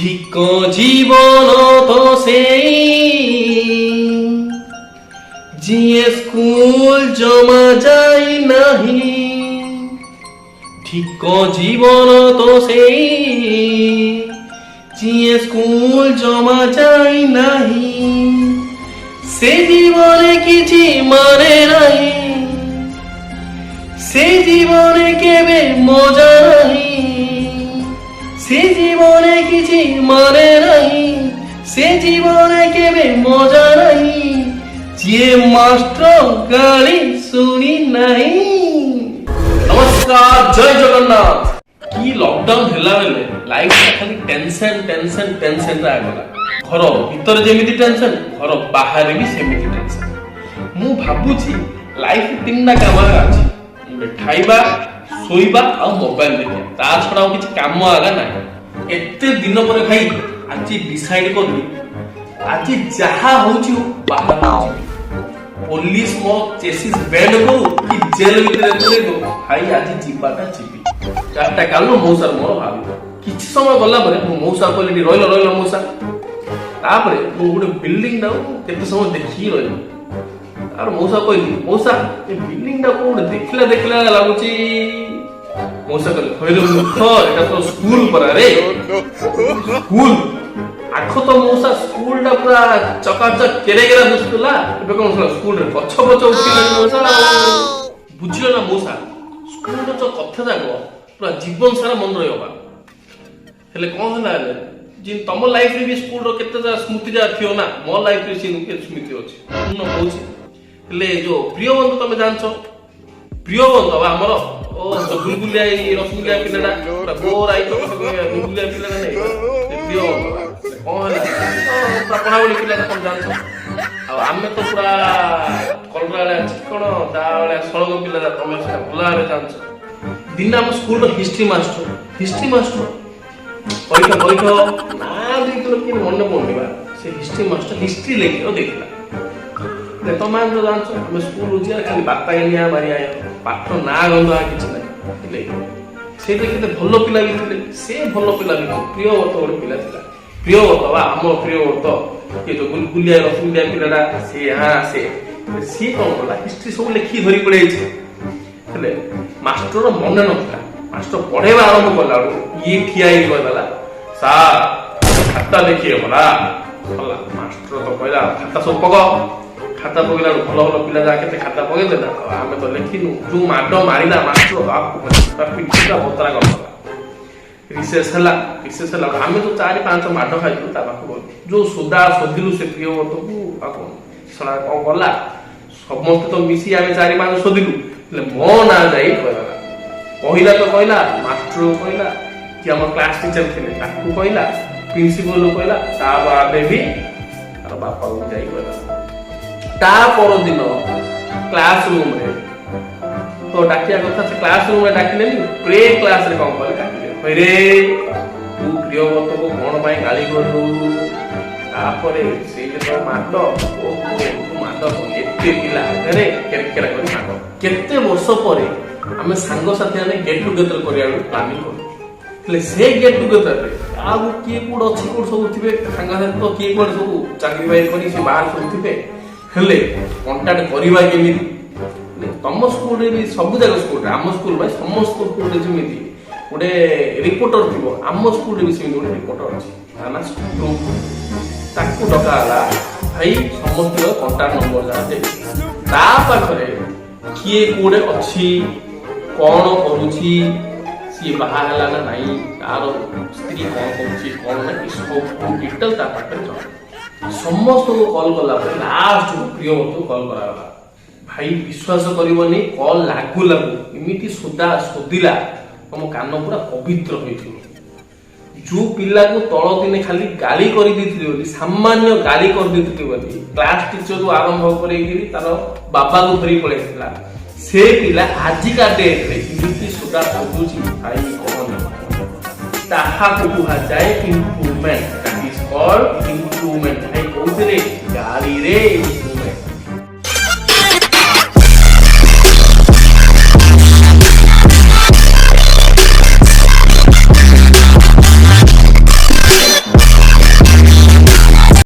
ଠିକ ଜୀବନ ତ ସେଇ ଯିଏ ସ୍କୁଲ ଜମା ଯାଇ ନାହିଁ। ଠିକ ଜୀବନ ତ ସେଇ ଯିଏ ସ୍କୁଲ ଜମା ଯାଇ ନାହିଁ। ସେ ଜୀବনে କିଛି ମାନେ ନାହିଁ। ସେ ଜୀବনে କେବେ ମଜା ନାହିଁ। ସେ ଜୀବନେ କିଛି ମାନେ ନାହିଁ। ସେ ଜୀବନେ କେବେ ମଜା ନାହିଁ। ଯିଏ ମାଷ୍ଟର ଗାଳି ଶୁଣି ନାହିଁ। ନମସ୍କାର, ଜୟ ଜଗନ୍ନାଥ। କି ଲକଡାଉନ ହେଲା ବେଲେ ଲାଇଫ ଖାଲି ଟେନସନ ଟେନସନ ଟେନସନ ରେ ಆಗଲା। ଘର ଭିତରେ ଯେମିତି ଟେନସନ, ଘର ବାହାରେ ବି ସେମିତି ଟେନସନ। ମୁଁ ଭାବୁଛି ଲାଇଫ ତିନିଟା କାମ ଅଛି, ଖାଇବା, ଶୋଇବା ଆଉ ମୋବାଇଲ ଦେଖିବା। ତା ଛଡା ଆଉ କିଛି କାମ ଆଗା ନାହିଁ। ଏତେ ଦିନ ପରେ ଭାଇ ଆଜି ଡିସାଇଡ କଲି, ଆଜି ଯାହା ହଉଛି ବାହାର ପୋଲିସ ମୋ ଚେସିସ୍ ବେଣ୍ଡ କରୁ କି ଜେଲ ଭିତରେ ପୁରେଇ ଦଉ, ଭାଇ ଆଜି ଯିବାଟା ଯିବି। ଚାରିଟା କାଲ ମଉସା ମୋର ଭାବିବ। କିଛି ସମୟ ଗଲା ପରେ ମୁଁ ମଉସା କହିଲି ରହିଲ ରହିଲ ମଉସା। ତାପରେ ମୁଁ ଗୋଟେ ବିଲ୍ଡିଂ ଟାକୁ କେତେ ସମୟ ଦେଖିକି ରହିଲି। ତାପରେ ମଉସା କହିଲି ମଉସା ଏ ବିଲ୍ଡିଂ ଟା କୋଉଠି ଦେଖିଲା ଦେଖିଲା ଲାଗୁଛି। ମଉସା କହିଲେ କହିଲେ ମୂର୍ଖ, ଏଟା ତ ସ୍କୁଲ ପରା ରେ। ସ୍କୁଲ ଆଖ ତ ମଉସା ସ୍କୁଲ ଟା ପୁରା ଚକାଚକ କେରେ କେରା ଦିଶୁଥିଲା। ଏବେ କଣ ସ୍କୁଲରେ ଗଛ ପଛ ଉଠିଲାଣି ମଉସା। ବୁଝିଲ ନା ମଉସା, ସ୍କୁଲର ଯୋଉ କଥା ଯାକ ପୁରା ଜୀବନ ସାରା ମନେ ରହିବ। ହେଲେ କଣ ହେଲା ହେଲେ ଯେ ତମ ଲାଇଫରେ ବି ସ୍କୁଲର କେତେ ସ୍ମୃତି ଯାହା ଥିବ ନା, ମୋ ଲାଇଫରେ ସେ ସ୍ମୃତି ଅଛି। ମୁଁ କହୁଛି ହେଲେ ଯୋଉ ପ୍ରିୟ ବନ୍ଧୁ ତମେ ଜାଣିଛ, ପ୍ରିୟ ବନ୍ଧୁ ଆମର ଗୁଲଗୁଲିଆ ରସଗୁଲିଆ ପିଲାଟା ଗୋରା ଗୁଲଗୁଲିଆ ପିଲାଟା ନାଇଁ, ପ୍ରିୟ ବନ୍ଧୁ କଣ ହେଲା ପଢାପଢି ପିଲାଟା କଣ ଜାଣିଛ। ଆଉ ଆମେ ତ ପୁରା କଲରା ଚିକଣ ଦା ଭଳିଆ ସଳଗ ପିଲାଟା, ତମେ ସେଟା ଭଲ ଭାବେ ଜାଣିଛ। ଦିନ ଆମ ସ୍କୁଲର ହିଷ୍ଟ୍ରି ମାଷ୍ଟର ପରୀକ୍ଷା ନା ଦେଇଥିଲ କି ମନେ ପଡୁନି। ସେ ହିଷ୍ଟ୍ରି ମାଷ୍ଟର ହିଷ୍ଟ୍ରି ଲେଖିବ ଦେଇଥିଲା। ତମେ ତ ଜାଣିଛ ଆମେ ସ୍କୁଲ ଯିବା ଖାଲି ବାପା ନିଆ ମାରିଆ, ପାଠ ନା ଗନ୍ଧ କିଛି ନାହିଁ। ସେଇଟା କେତେ ଭଲ ପିଲା ବି ଥିଲେ। ସେ ଭଲ ପିଲା ବି ପ୍ରିୟବ୍ରତ ଗୋଟେ ପିଲା ଥିଲା। ପ୍ରିୟବ୍ରତ ବା ଆମ ପ୍ରିୟବ୍ରତ, କିଏ ଯୋଉ ଗୁଲଗୁଲିଆ ରସଗୁଲିଆ ପିଲାଟା, ସିଏ କଣ କଲା ହିଷ୍ଟ୍ରି ସବୁ ଲେଖିକି ଧରି ପଳେଇଛି। ହେଲେ ମାଷ୍ଟର ମନେ ନଥିଲା। ମାଷ୍ଟର ପଢେଇବା ଆରମ୍ଭ କଲା ବେଳକୁ ଇଏ ଠିଆ ହେଇକି କହିଲା ସାର୍ ଖାତା ଦେଖିବ ନା। ମାଷ୍ଟର ତ କହିଲା ଖାତା ସବୁ ପକାଅ। ଖାତା ପକେଇଲା ଭଲ ଭଲ ପିଲା ଯାହା କେତେ ଖାତା ପକେଇଦେଲା, ଆମେ ତ ଲେଖିନୁ। ଯୋଉ ମାଡ ମାରିଲା ମାଷ୍ଟର ପିଠିଟା ବତରା କରିଦେଲା। ରିସେସ୍ ହେଲା ଆମେ ତ 4-5 ମାଡ ଖାଇଛୁ। ତା ପାଖକୁ ଗଲୁ, ଯୋଉ ସୋଦା ସୋଦିଲୁ ସେ ପ୍ରିୟବ୍ରତକୁ କଣ କଲା, ସମସ୍ତେ ତ ମିଶି ଆମେ 4-5 ସୋଦିଲୁ। ହେଲେ ମୋ ନାଁ ଯାଇ କହିଲା ତ କହିଲା, ମାଷ୍ଟର କହିଲା କି ଆମ କ୍ଲାସ ଟିଚର ଥିଲେ ତାକୁ କହିଲା, ପ୍ରିନ୍ସିପାଲ କହିଲା, ତା ବାଦେ ବି ତାର ବାପାକୁ ଯାଇ କହିଲା। ତା ପରଦିନ କ୍ଲାସ ରୁମରେ ତ ଡାକିବା କଥା, ସେ କ୍ଲାସ ରୁମରେ ଡାକିଲେନି, ପ୍ରେ କ୍ଲାସରେ କଣ କଲେ ଡାକିଲେ। ରେ ତୁ ପ୍ରିୟବ୍ରତକୁ କଣ ପାଇଁ ଗାଳି କଲୁ। ତାପରେ ସେଇ ଯେତେବେଳେ ମାଡ ଏତେ ପିଲା ଆଗରେ କେରକେରା କରି ମାଡ। କେତେ ବର୍ଷ ପରେ ଆମେ ସାଙ୍ଗସାଥି ମାନେ ଗେଟ୍ ଟୁଗେଦର କରିବାକୁ ପ୍ଲାନିଂ କରୁ। ହେଲେ ସେ ଗେଟ୍ ଟୁଗେଦରରେ ଆଉ କିଏ କୋଉଠି ଅଛି, କୋଉଠି ସବୁ ଥିବେ ସାଙ୍ଗସାଥି, ତ କିଏ କୋଉଠି ସବୁ ଚାକିରି ବାକିରି କରି ସେ ବାହାରେ ସବୁ ଥିବେ। ହେଲେ କଣ୍ଟାକ୍ଟ କରିବା କେମିତି। ତମ ସ୍କୁଲରେ ବି ସବୁ ଜାଗା ସ୍କୁଲରେ, ଆମ ସ୍କୁଲ ପାଇଁ ସମସ୍ତ ସ୍କୁଲରେ ଯେମିତି ଗୋଟେ ରିପୋର୍ଟର ଥିବ, ଆମ ସ୍କୁଲରେ ବି ସେମିତି ଗୋଟେ ରିପୋର୍ଟର ଅଛି। ତା ନା ତାକୁ ଡକା ହେଲା। ଭାଇ ସମସ୍ତଙ୍କ କଣ୍ଟାକ୍ଟ ନମ୍ବର ଯାହା ଦେବେ, ତା ପାଖରେ କିଏ କୋଉଠି ଅଛି, କଣ କରୁଛି, ସିଏ ବାହା ହେଲା ନା ନାଇଁ, ତାର ସ୍ତ୍ରୀ କଣ କରୁଛି କଣ ନାହିଁ, ସବୁ ଡିଟେଲ ତା ପାଖରେ ଜଣା। ସମସ୍ତଙ୍କୁ କଲ୍ କଲା ପରେ ଲାଷ୍ଟକୁ ପ୍ରିୟବ୍ରତକୁ କଲ୍ କରାଗଲା। ଭାଇ ବିଶ୍ୱାସ କରିବନି, କଲ୍ ଲାଗୁ ଏମିତି ଶୋଧିଲା ତମ କାନ ପୁରା ପବିତ୍ର ହୋଇଥିବ। ଯୋଉ ପିଲାକୁ ତଳ ଦିନେ ଖାଲି ଗାଳି କରିଦେଇଥିଲି ବୋଲି, ସାମାନ୍ୟ ଗାଳି କରିଦେଇଥିଲି ବୋଲି, କ୍ଲାସ ଟିଚରରୁ ଆରମ୍ଭ କରିକିରି ତାର ବାବାକୁ ଧରି ପଳେଇଥିଲା, ସେ ପିଲା ଆଜିକା ଡେଟରେ ଏମିତି ସୁଧା ଶୋଧୁଛି। ଭାଇ କହନି, ତାହାକୁ କୁହାଯାଏ improvement. That is called improvement. ଭାଇ କୋଉଥିରେ? ଗାଳିରେ।